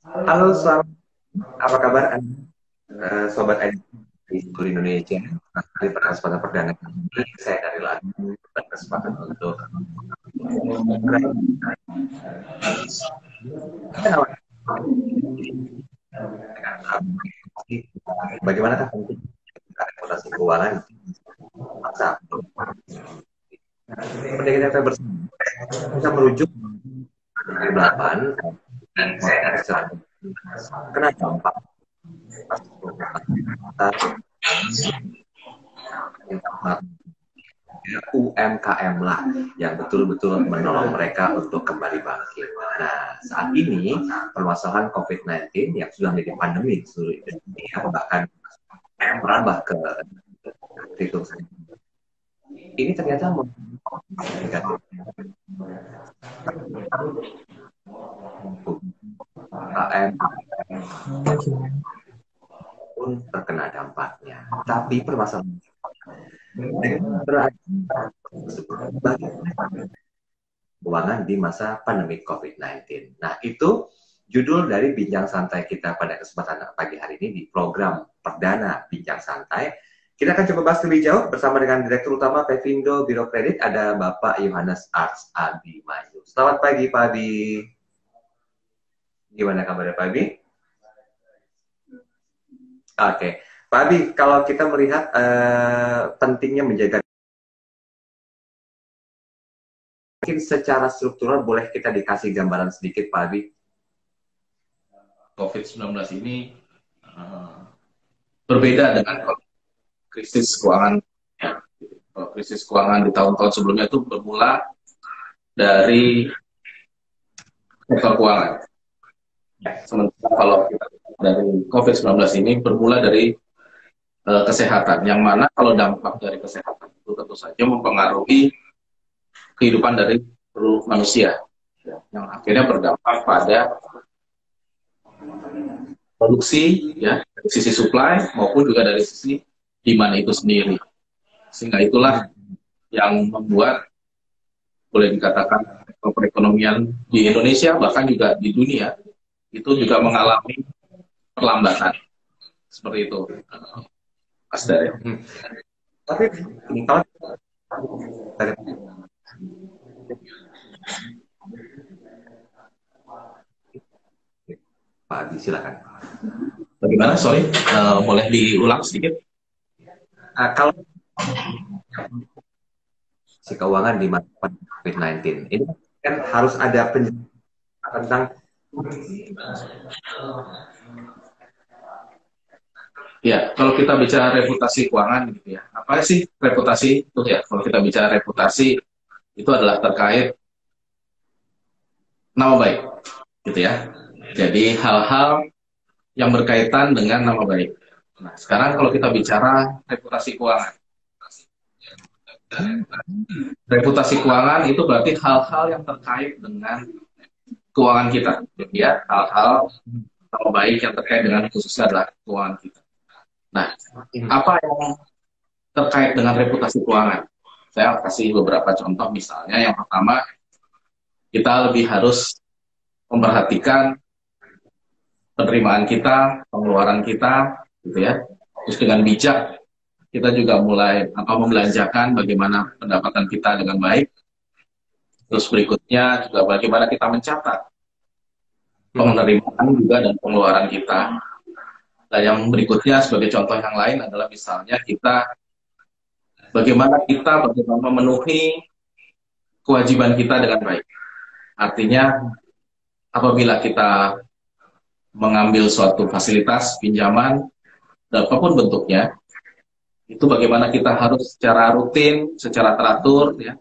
Halo, selamat. Apa kabar Anda, Sobat Edi di seluruh Indonesia? Kali pada kesempatan perdana kali ini, saya dari Lampung berkesempatan untuk bagaimana penting reputasi keuangan masa pendidikan kita bersama kita merujuk dari 8 dan saya dari secara kenapa Pak UMKM lah yang betul-betul menolong mereka untuk kembali bangkit. Nah, saat ini permasalahan COVID-19 yang sudah menjadi pandemi di seluruh Indonesia bahkan merambah ke itu ini ternyata negatif UMKM pun terkena dampaknya. Tapi permasalahan bagaimana keuangan di masa pandemi COVID-19. Nah, itu judul dari bincang santai kita pada kesempatan pagi hari ini di program perdana Bincang Santai. Kita akan coba bahas lebih jauh bersama dengan Direktur Utama Pevindo Biro Kredit, ada Bapak Yohanes Ars Abimanyu. Selamat pagi, Pak Abi. Gimana kabarnya, Pak Abi? Oke. Pak Abi, kalau kita melihat pentingnya menjaga mungkin secara struktural boleh kita dikasih gambaran sedikit, Pak Abi? COVID-19 ini berbeda dengan krisis keuangan. Krisis keuangan di tahun-tahun sebelumnya itu bermula dari sektor keuangan. Sementara kalau kita dari COVID-19 ini bermula dari kesehatan, yang mana kalau dampak dari kesehatan itu tentu saja mempengaruhi kehidupan dari seluruh manusia, yang akhirnya berdampak pada produksi, ya, dari sisi supply maupun juga dari sisi demand itu sendiri. Sehingga itulah yang membuat, boleh dikatakan, perekonomian di Indonesia bahkan juga di dunia itu juga mengalami perlambatan seperti itu, Mas Dari. Tapi kalau dari Pak Adi, silakan. Bagaimana? Sorry, boleh diulang sedikit? Kalau si keuangan di masa COVID-19 ini kan harus ada penjelasan tentang Ya, kalau kita bicara reputasi keuangan, gitu ya, apa sih reputasi itu ya? Kalau kita bicara reputasi itu adalah terkait nama baik, gitu ya. Jadi hal-hal yang berkaitan dengan nama baik. Nah, sekarang kalau kita bicara reputasi keuangan. Reputasi keuangan itu berarti hal-hal yang terkait dengan keuangan kita. Jadi ya, hal-hal nama baik yang terkait dengan khususnya adalah keuangan kita. Nah, apa yang terkait dengan reputasi keuangan? Saya kasih beberapa contoh, misalnya yang pertama, kita lebih harus memperhatikan penerimaan kita, pengeluaran kita, gitu ya. Terus dengan bijak kita juga mulai membelanjakan bagaimana pendapatan kita dengan baik. Terus berikutnya juga bagaimana kita mencatat penerimaan juga dan pengeluaran kita. Dan yang berikutnya sebagai contoh yang lain adalah misalnya bagaimana kita memenuhi kewajiban kita dengan baik. Artinya apabila kita mengambil suatu fasilitas pinjaman dan apapun bentuknya, itu bagaimana kita harus secara rutin, secara teratur, ya,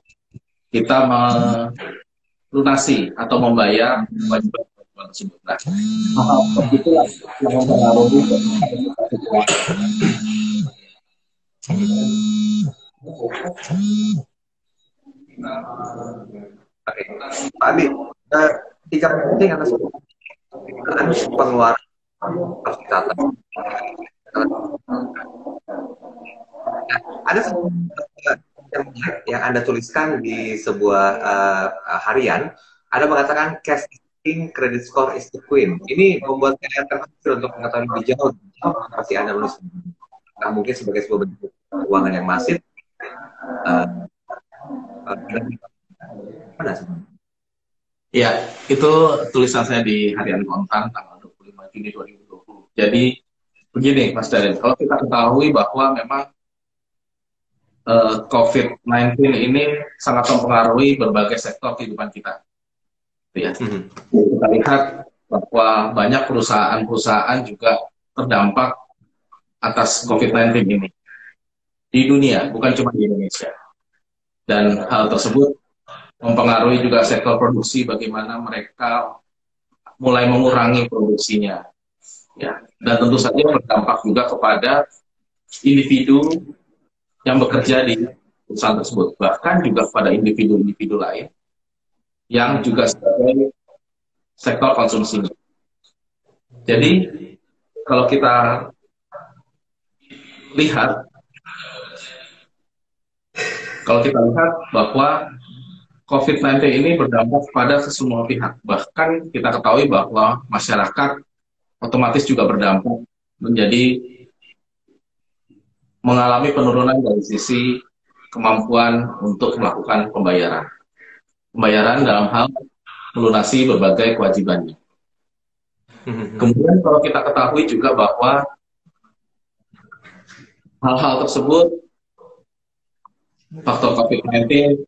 kita melunasi atau membayar kewajiban tersebut. Nah, hal seperti itulah yang mempengaruhi. Oke. Pak Abi, tiga penting atas pengeluaran harus dicatat. Ada yang Anda tuliskan di sebuah harian, ada mengatakan cash Ranking credit score is the queen. Ini membuat saya terpikir untuk mengetahui lebih jauh apa sih Anda menulis. Nah, mungkin sebagai sebuah bentuk keuangan yang masif. Uh, Mana sebenarnya? Ya, itu tulisan saya di Harian Kontan tanggal 25 Juni 2020. Jadi begini Mas Darin, kalau kita ketahui bahwa memang COVID-19 ini sangat mempengaruhi berbagai sektor kehidupan kita. Ya. Kita lihat bahwa banyak perusahaan-perusahaan juga terdampak atas COVID-19 ini di dunia, bukan cuma di Indonesia. Dan hal tersebut mempengaruhi juga sektor produksi, bagaimana mereka mulai mengurangi produksinya. Ya. Dan tentu saja berdampak juga kepada individu yang bekerja di perusahaan tersebut, bahkan juga pada individu-individu lain yang juga sebagai sektor konsumsi. Jadi kalau kita lihat bahwa COVID-19 ini berdampak pada semua pihak, bahkan kita ketahui bahwa masyarakat otomatis juga berdampak menjadi mengalami penurunan dari sisi kemampuan untuk melakukan pembayaran dalam hal melunasi berbagai kewajibannya. Kemudian kalau kita ketahui juga bahwa hal-hal tersebut, faktor COVID-19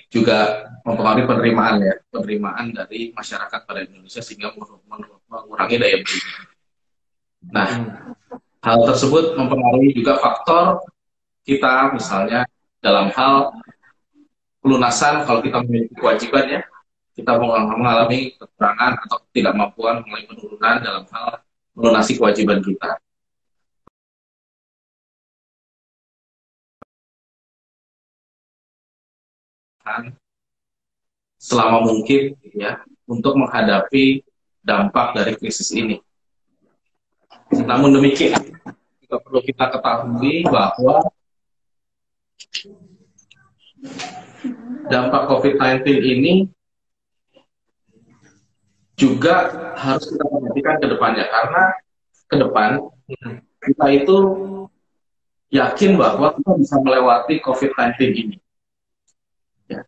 juga mempengaruhi penerimaan dari masyarakat pada Indonesia sehingga mengurangi daya beli. Nah, hal tersebut mempengaruhi juga faktor kita misalnya dalam hal pelunasan. Kalau kita memiliki kewajiban ya, kita mengalami kekurangan atau ketidakmampuan mulai penurunan dalam hal melunasi kewajiban kita. Selama mungkin ya untuk menghadapi dampak dari krisis ini. Namun demikian, juga perlu kita ketahui bahwa dampak COVID-19 ini juga harus kita perhatikan ke depannya, karena ke depan kita itu yakin bahwa kita bisa melewati COVID-19 ini. Ya.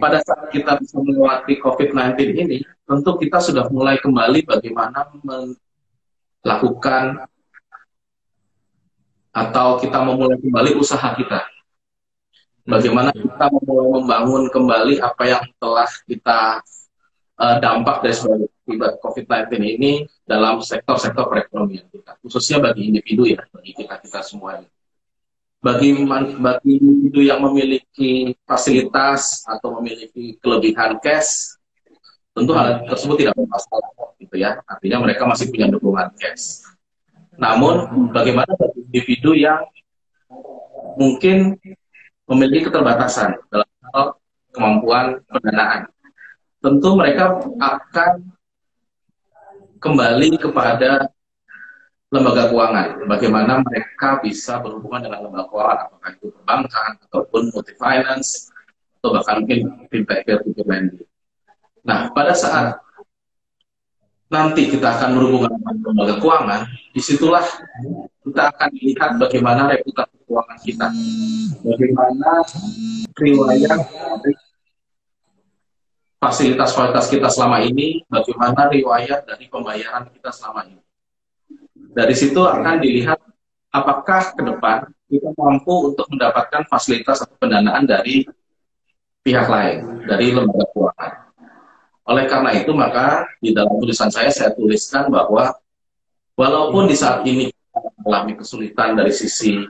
Pada saat kita bisa melewati COVID-19 ini, tentu kita sudah mulai kembali bagaimana melakukan atau kita memulai kembali usaha kita. Bagaimana kita memulai membangun kembali apa yang telah kita dampak dari akibat COVID-19 ini dalam sektor-sektor perekonomian kita, khususnya bagi individu ya, bagi kita semua. Bagi individu yang memiliki fasilitas atau memiliki kelebihan cash, tentu hal tersebut tidak bermasalah, gitu ya. Artinya mereka masih punya dukungan cash. Namun, bagaimana bagi individu yang mungkin memiliki keterbatasan dalam hal kemampuan pendanaan? Tentu mereka akan kembali kepada lembaga keuangan. Bagaimana mereka bisa berhubungan dengan lembaga keuangan, apakah itu perbankan, ataupun multi-finance, atau bahkan mungkin fintech peer-to-peer lending. Nah, pada saat nanti kita akan berhubungan dengan lembaga keuangan, disitulah kita akan lihat bagaimana reputasi keuangan kita, bagaimana riwayat fasilitas-fasilitas kita selama ini, bagaimana riwayat dari pembayaran kita selama ini. Dari situ akan dilihat apakah ke depan kita mampu untuk mendapatkan fasilitas atau pendanaan dari pihak lain, dari lembaga keuangan. Oleh karena itu, maka di dalam tulisan saya tuliskan bahwa walaupun di saat ini kita mengalami kesulitan dari sisi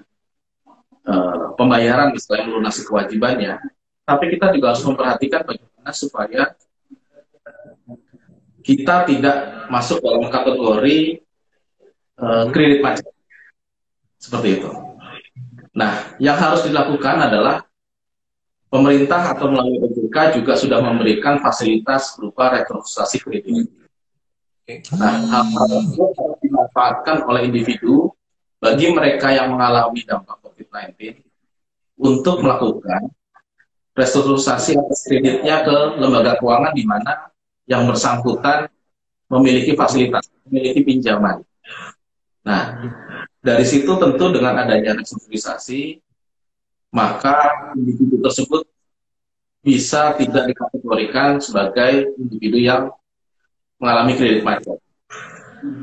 pembayaran, misalnya melunasi kewajibannya, tapi kita juga harus memperhatikan bagaimana supaya kita tidak masuk dalam kategori kredit macet. Seperti itu. Nah, yang harus dilakukan adalah pemerintah atau melalui OJK juga sudah memberikan fasilitas berupa restrukturisasi kredit. Nah, hal-hal tersebut harus dimanfaatkan oleh individu bagi mereka yang mengalami dampak COVID-19 untuk melakukan restrukturisasi atas kreditnya ke lembaga keuangan di mana yang bersangkutan memiliki fasilitas, memiliki pinjaman. Nah, dari situ tentu dengan adanya restrukturisasi, maka individu tersebut bisa tidak dikategorikan sebagai individu yang mengalami kredit macet.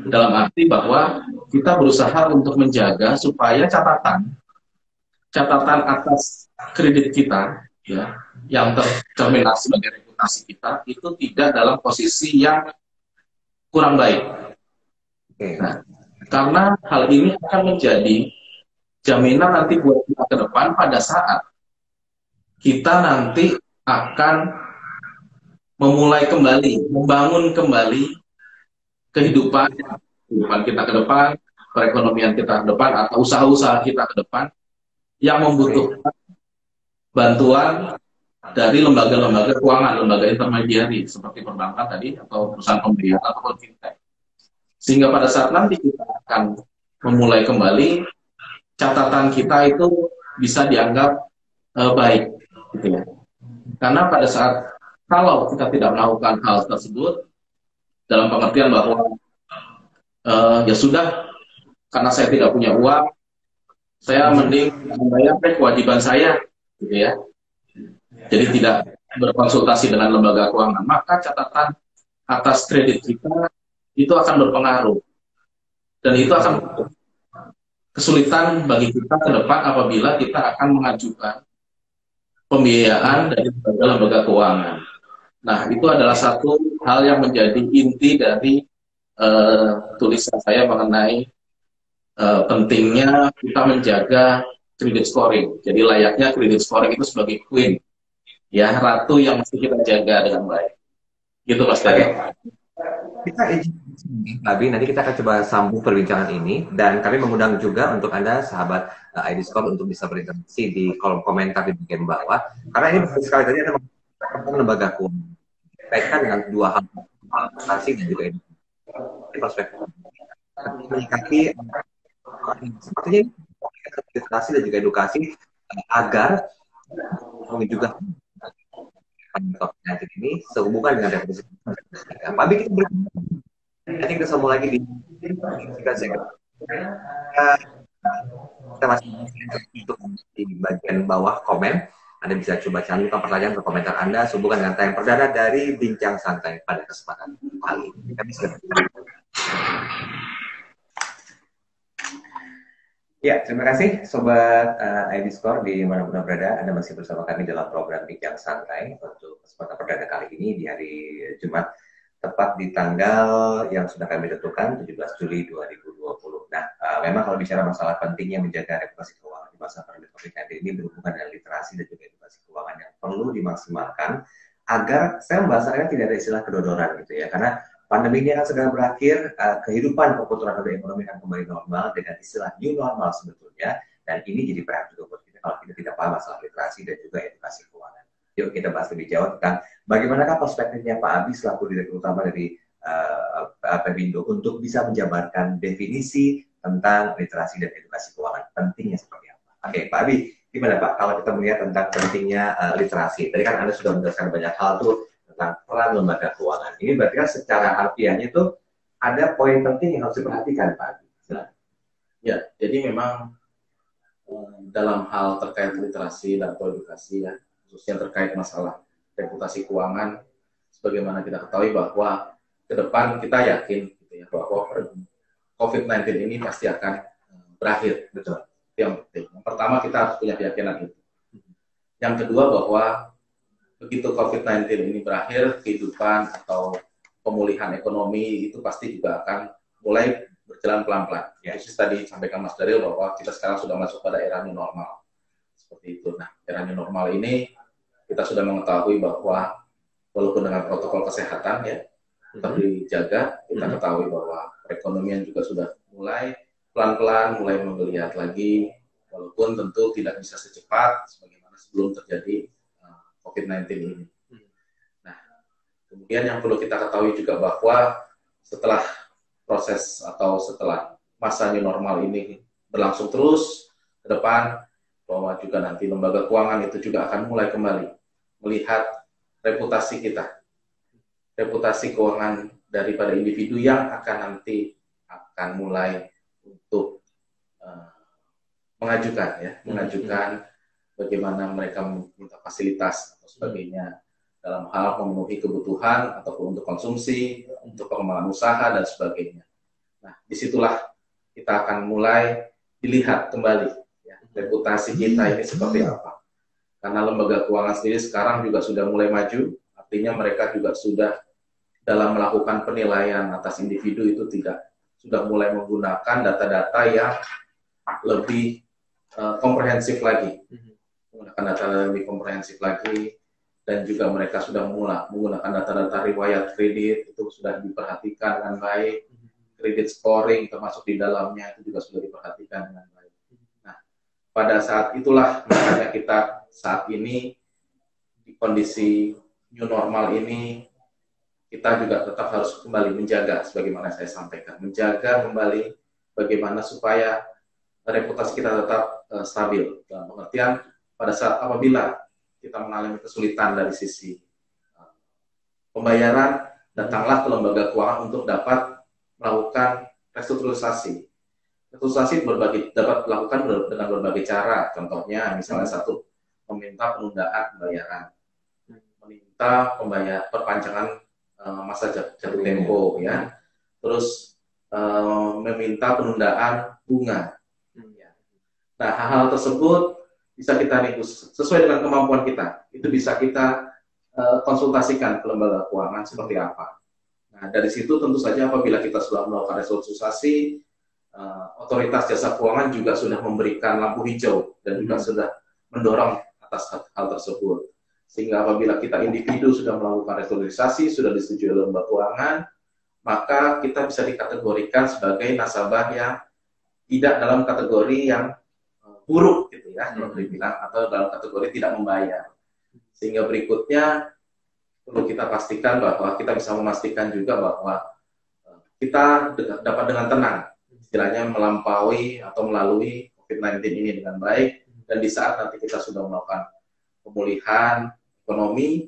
Dalam arti bahwa kita berusaha untuk menjaga supaya catatan atas kredit kita, ya, yang tercerminasi sebagai reputasi kita itu tidak dalam posisi yang kurang baik. Nah, karena hal ini akan menjadi jaminan nanti buat kita ke depan pada saat kita nanti akan memulai kembali, membangun kembali kehidupan kita ke depan, perekonomian kita ke depan, atau usaha-usaha kita ke depan yang membutuhkan bantuan dari lembaga-lembaga keuangan, lembaga intermediari seperti perbankan tadi, atau perusahaan pembiayaan ataupun fintech. Sehingga pada saat nanti kita akan memulai kembali, catatan kita itu bisa dianggap baik, gitu ya. Karena pada saat kalau kita tidak melakukan hal tersebut, dalam pengertian bahwa ya sudah, karena saya tidak punya uang, saya mending membayar kewajiban saya, gitu ya. Jadi tidak berkonsultasi dengan lembaga keuangan, maka catatan atas kredit kita itu akan berpengaruh, dan itu akan kesulitan bagi kita ke depan apabila kita akan mengajukan pembiayaan dari lembaga keuangan. Nah, itu adalah satu hal yang menjadi inti dari tulisan saya mengenai pentingnya kita menjaga credit scoring. Jadi layaknya credit scoring itu sebagai queen, ya, ratu yang mesti kita jaga dengan baik. Gitu, Mas Daryl. Kita izin, Abi, nanti kita akan coba sambung perbincangan ini, dan kami mengundang juga untuk Anda sahabat ID Score untuk bisa berinteraksi di kolom komentar di bagian bawah, karena ini sekali tadi ada lembaga keuangan kaitkan dengan dua hal, investasi dan juga edukasi, perspektif menyikapi sepertinya investasi dan juga edukasi agar juga COVID-19 ini sehubungan dengan revolusi. Pak Abi, kita nanti kita sambung lagi di kita masih untuk di bagian bawah komen. Anda bisa coba cantumkan pertanyaan atau komentar Anda sehubungan dengan tayang perdana dari Bincang Santai pada kesempatan kali ini. Kami ya, terima kasih Sobat ID Score di mana-pun berada. Anda masih bersama kami dalam program Bincang Santai untuk kesempatan perdana kali ini di hari Jumat, tepat di tanggal yang sudah kami tentukan, 17 Juli 2020. Nah, memang kalau bicara masalah pentingnya menjaga reputasi keuangan di masa pandemi COVID-19 ini berhubungan dengan literasi dan juga edukasi keuangan yang perlu dimaksimalkan agar, saya membahasannya tidak ada istilah kedodoran gitu ya, karena pandemi ini akan segera berakhir, kehidupan perputaran roda ekonomi akan kembali normal dengan istilah new normal sebetulnya, dan ini jadi PR juga buat kita kalau kita tidak paham masalah literasi dan juga edukasi keuangan. Yuk kita bahas lebih jauh tentang bagaimanakah perspektifnya Pak Abi selaku Direktur Utama dari Pevindo untuk bisa menjabarkan definisi tentang literasi dan edukasi keuangan, pentingnya seperti apa. Oke, Pak Abi, gimana Pak kalau kita melihat tentang pentingnya literasi? Tadi kan Anda sudah menjelaskan banyak hal tuh tentang peran lembaga keuangan. Ini berarti kan secara harfiahnya itu ada poin penting yang harus diperhatikan, Pak. Ya, jadi memang dalam hal terkait literasi dan edukasi, ya, khususnya terkait masalah reputasi keuangan, sebagaimana kita ketahui bahwa ke depan kita yakin gitu ya, bahwa COVID-19 ini pasti akan berakhir. Betul. Yang penting. Yang pertama kita harus punya keyakinan itu. Yang kedua bahwa begitu COVID-19 ini berakhir, kehidupan atau pemulihan ekonomi itu pasti juga akan mulai berjalan pelan-pelan. Ya, tadi sampaikan Mas Daryl bahwa kita sekarang sudah masuk pada era new normal. Seperti itu. Nah, era new normal ini kita sudah mengetahui bahwa walaupun dengan protokol kesehatan ya tetap dijaga, kita ketahui bahwa perekonomian juga sudah mulai pelan-pelan mulai menggeliat lagi, walaupun tentu tidak bisa secepat sebagaimana sebelum terjadi COVID-19 ini. Nah, kemudian yang perlu kita ketahui juga bahwa setelah proses atau setelah masa new normal ini berlangsung terus ke depan, bahwa juga nanti lembaga keuangan itu juga akan mulai kembali melihat reputasi kita. reputasi keuangan daripada individu yang akan mulai untuk mengajukan bagaimana mereka meminta fasilitas atau sebagainya dalam hal memenuhi kebutuhan ataupun untuk konsumsi, untuk pengembangan usaha dan sebagainya. Nah, disitulah kita akan mulai dilihat kembali ya, reputasi kita ini seperti apa. Karena lembaga keuangan sendiri sekarang juga sudah mulai maju, artinya mereka juga sudah dalam melakukan penilaian atas individu itu sudah mulai menggunakan data-data yang lebih komprehensif lagi, menggunakan data lebih komprehensif lagi, dan juga mereka sudah menggunakan data-data riwayat kredit itu sudah diperhatikan dengan baik, kredit scoring termasuk di dalamnya itu juga sudah diperhatikan dengan baik. Nah, pada saat itulah makanya kita saat ini di kondisi new normal ini kita juga tetap harus kembali menjaga sebagaimana saya sampaikan, menjaga kembali bagaimana supaya reputasi kita tetap stabil dalam pengertian pada saat apabila kita mengalami kesulitan dari sisi pembayaran, datanglah ke lembaga keuangan untuk dapat melakukan restrukturisasi. Restrukturisasi dapat dilakukan dengan berbagai cara. Contohnya, misalnya satu, meminta penundaan pembayaran, meminta perpanjangan masa jatuh tempo, ya. Terus meminta penundaan bunga. Nah, hal-hal tersebut bisa kita negosiasi sesuai dengan kemampuan kita. Itu bisa kita konsultasikan ke lembaga keuangan seperti apa. Nah, dari situ tentu saja apabila kita sudah melakukan restrukturisasi, otoritas jasa keuangan juga sudah memberikan lampu hijau dan juga sudah mendorong atas hal tersebut. Sehingga apabila kita individu sudah melakukan restrukturisasi, sudah disetujui oleh lembaga keuangan, maka kita bisa dikategorikan sebagai nasabah yang tidak dalam kategori yang buruk gitu ya, kalau dibilang, atau dalam kategori tidak membayar. Sehingga berikutnya perlu kita pastikan bahwa kita bisa memastikan juga bahwa kita dapat dengan tenang istilahnya melampaui atau melalui COVID-19 ini dengan baik, dan di saat nanti kita sudah melakukan pemulihan ekonomi,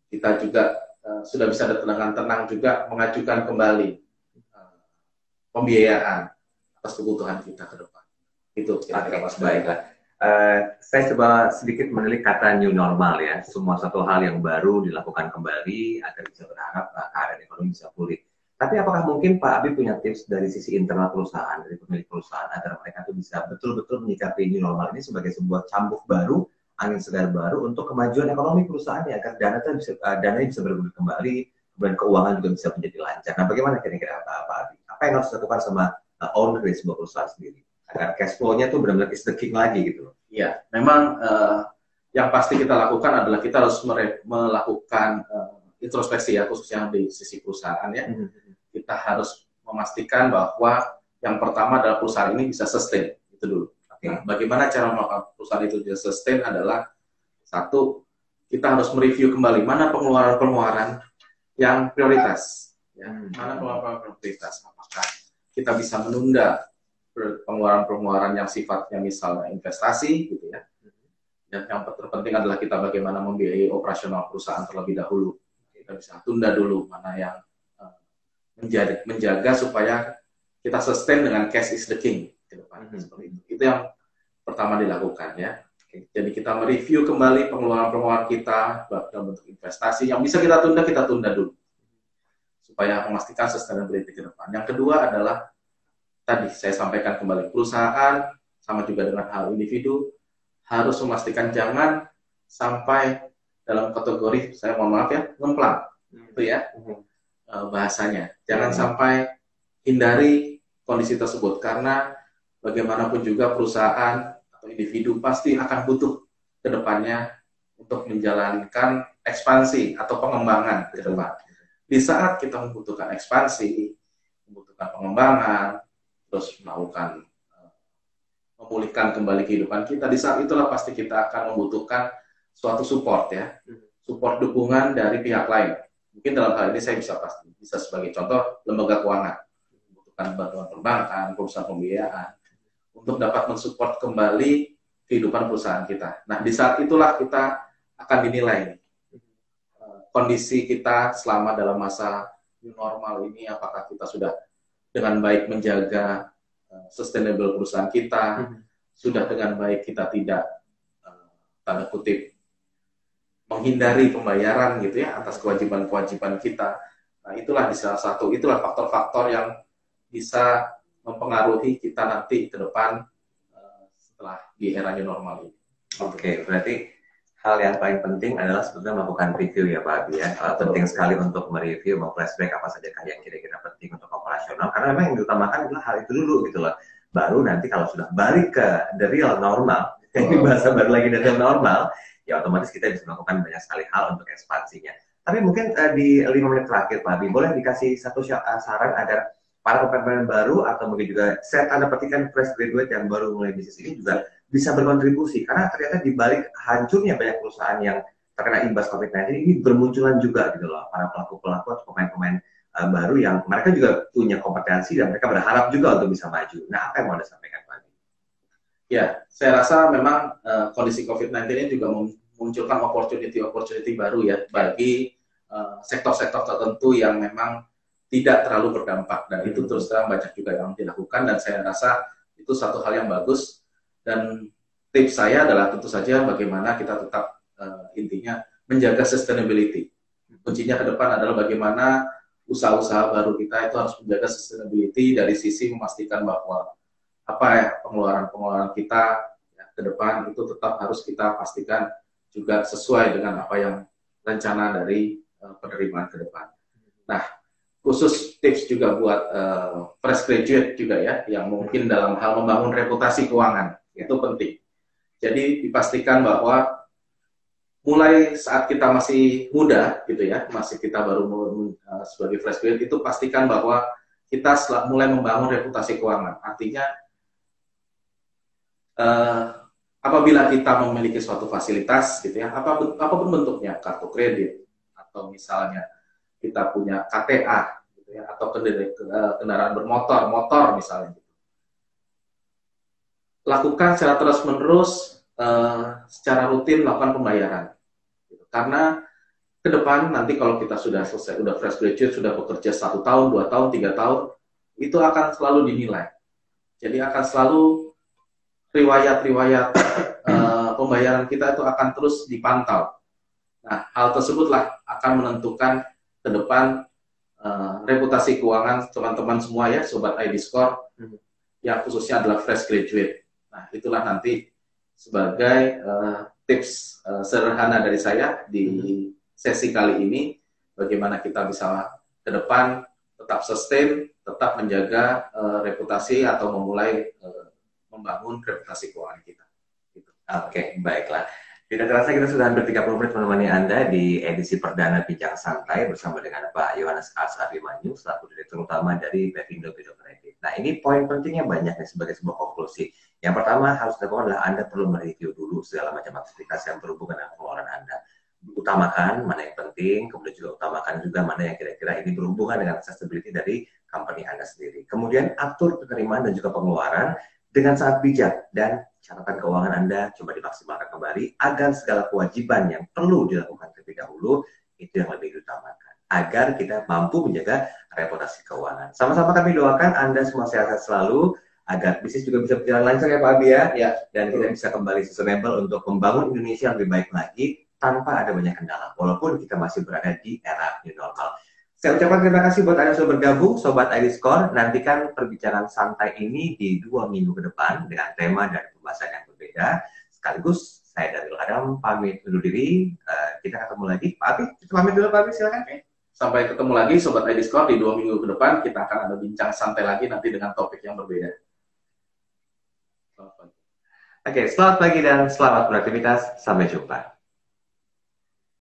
kita juga sudah bisa dengan tenang juga mengajukan kembali pembiayaan atas kebutuhan kita ke depan. Itu kira-kira Mas. Baiklah. Saya coba sedikit menilik kata new normal ya. Semua satu hal yang baru dilakukan kembali agar bisa berharap keadaan ekonomi bisa pulih. Tapi apakah mungkin Pak Abi punya tips dari sisi internal perusahaan, dari pemilik perusahaan, agar mereka tuh bisa betul-betul menyikapi new normal ini sebagai sebuah cambuk baru, angin segar baru untuk kemajuan ekonomi perusahaan ya, agar dananya bisa bergulir kembali, kemudian keuangan juga bisa menjadi lancar. Nah, bagaimana kira-kira Pak Abi? Apa yang harus dilakukan sama owner dari sebuah perusahaan sendiri agar cash flow-nya tuh benar-benar is the king lagi gitu? Iya, memang yang pasti kita lakukan adalah kita harus melakukan introspeksi ya, khususnya di sisi perusahaan ya. Kita harus memastikan bahwa yang pertama adalah perusahaan ini bisa sustain, itu dulu. Nah, bagaimana cara melakukan perusahaan itu bisa sustain adalah satu, kita harus mereview kembali mana pengeluaran-pengeluaran yang prioritas, ya. Mana pengeluaran prioritas, apakah kita bisa menunda pengeluaran-pengeluaran yang sifatnya misalnya investasi gitu ya. Dan yang terpenting adalah kita bagaimana membiayai operasional perusahaan terlebih dahulu. Kita bisa tunda dulu mana yang menjaga supaya kita sustain dengan cash is the king ke depan. Seperti itu. Itu yang pertama dilakukan ya. Jadi kita mereview kembali pengeluaran-pengeluaran kita dalam bentuk investasi yang bisa kita tunda dulu supaya memastikan sustainability ke depan. Yang kedua adalah tadi saya sampaikan kembali, perusahaan sama juga dengan hal individu harus memastikan jangan sampai dalam kategori, saya mohon maaf ya, ngemplang itu ya bahasanya. Jangan sampai hindari kondisi tersebut, karena bagaimanapun juga perusahaan atau individu pasti akan butuh ke depannya untuk menjalankan ekspansi atau pengembangan ke depan. Di saat kita membutuhkan ekspansi, membutuhkan pengembangan, terus melakukan memulihkan kembali kehidupan kita, di saat itulah pasti kita akan membutuhkan suatu support ya, support dukungan dari pihak lain. Mungkin dalam hal ini saya bisa sebagai contoh lembaga keuangan, membutuhkan bantuan perbankan, perusahaan pembiayaan untuk dapat mensupport kembali kehidupan perusahaan kita. Nah, di saat itulah kita akan dinilai kondisi kita selama dalam masa new normal ini, apakah kita sudah dengan baik menjaga sustainable perusahaan kita, sudah dengan baik kita tidak tanda kutip menghindari pembayaran gitu ya atas kewajiban-kewajiban kita. Nah, itulah itulah faktor-faktor yang bisa mempengaruhi kita nanti ke depan setelah di era new normal ini. Oke, berarti hal yang paling penting adalah sebetulnya melakukan review ya Pak Abi ya. Penting sekali untuk mereview, flashback apa saja yang kira-kira penting untuk operasional. Karena memang yang diutamakan adalah hal itu dulu gitu loh. Baru nanti kalau sudah balik ke the real normal, ini bahasa baru lagi the real normal, ya otomatis kita bisa melakukan banyak sekali hal untuk ekspansinya. Tapi mungkin di 5 menit terakhir Pak Abi, boleh dikasih satu saran agar para pemain baru atau mungkin juga saya tanda petikan fresh graduate yang baru mulai bisnis ini juga bisa berkontribusi, karena ternyata di balik hancurnya banyak perusahaan yang terkena imbas COVID-19 ini bermunculan juga gitu loh, para pelaku-pelaku atau pemain-pemain baru yang mereka juga punya kompetensi dan mereka berharap juga untuk bisa maju. Nah, apa yang mau Anda sampaikan Pak? Ya, saya rasa memang kondisi COVID-19 ini juga memunculkan opportunity baru ya bagi sektor-sektor tertentu yang memang tidak terlalu berdampak, dan itu terus terang banyak juga yang dilakukan, dan saya rasa itu satu hal yang bagus. Dan tips saya adalah tentu saja bagaimana kita tetap intinya menjaga sustainability. Kuncinya ke depan adalah bagaimana usaha-usaha baru kita itu harus menjaga sustainability dari sisi memastikan bahwa apa ya pengeluaran kita ya, ke depan itu tetap harus kita pastikan juga sesuai dengan apa yang rencana dari penerimaan ke depan. Nah, khusus tips juga buat fresh graduate juga ya, yang mungkin dalam hal membangun reputasi keuangan, itu penting. Jadi dipastikan bahwa mulai saat kita masih muda gitu ya, kita baru sebagai fresh graduate, itu pastikan bahwa kita mulai membangun reputasi keuangan. Artinya apabila kita memiliki suatu fasilitas gitu ya, apapun bentuknya, kartu kredit atau misalnya kita punya KTA gitu ya, atau kendaraan motor misalnya gitu. Lakukan secara terus-menerus, secara rutin melakukan pembayaran. Gitu. Karena ke depan nanti kalau kita sudah selesai, sudah fresh graduate, sudah bekerja 1 tahun, 2 tahun, 3 tahun, itu akan selalu dinilai. Jadi akan selalu riwayat pembayaran kita itu akan terus dipantau. Nah, hal tersebutlah akan menentukan ke depan reputasi keuangan teman-teman semua ya, Sobat ID Score, yang khususnya adalah fresh graduate. Nah, itulah nanti sebagai tips sederhana dari saya di sesi kali ini, bagaimana kita bisa ke depan tetap sustain, tetap menjaga reputasi atau memulai membangun reputasi keuangan kita. Gitu. Oke, baiklah. Tidak terasa kita sudah hampir 30 menit menemani Anda di edisi perdana Bincang Santai bersama dengan Pak Yohanes Abimanyu selaku Direktur Utama dari Pevindo Bidang Kredit. Nah, ini poin pentingnya banyak nih sebagai sebuah konklusi. Yang pertama harus dilakukan adalah Anda perlu mereview dulu segala macam aktivitas yang berhubungan dengan pengeluaran Anda. Utamakan mana yang penting, kemudian juga utamakan juga mana yang kira-kira ini berhubungan dengan accessibility dari company Anda sendiri. Kemudian atur penerimaan dan juga pengeluaran dengan sangat bijak, dan catatan keuangan Anda coba dimaksimalkan kembali agar segala kewajiban yang perlu dilakukan terlebih dahulu itu yang lebih diutamakan agar kita mampu menjaga reputasi keuangan. Sama-sama kami doakan Anda semua sehat selalu agar bisnis juga bisa berjalan lancar ya Pak Abi ya. Dan kita bisa kembali sustainable untuk membangun Indonesia lebih baik lagi tanpa ada banyak kendala walaupun kita masih berada di era new normal. Saya ucapkan terima kasih buat Anda yang sudah bergabung, Sobat ID Score. Nantikan perbincangan santai ini di 2 minggu ke depan dengan tema dan pembahasan yang berbeda. Sekaligus, saya Daryl Adam pamit undur diri. Kita ketemu lagi. Pak Abi, kita pamit dulu Pak Abi, silakan. Sampai ketemu lagi, Sobat ID Score, di 2 minggu ke depan. Kita akan ada bincang santai lagi nanti dengan topik yang berbeda. Oke, selamat pagi dan selamat beraktivitas. Sampai jumpa.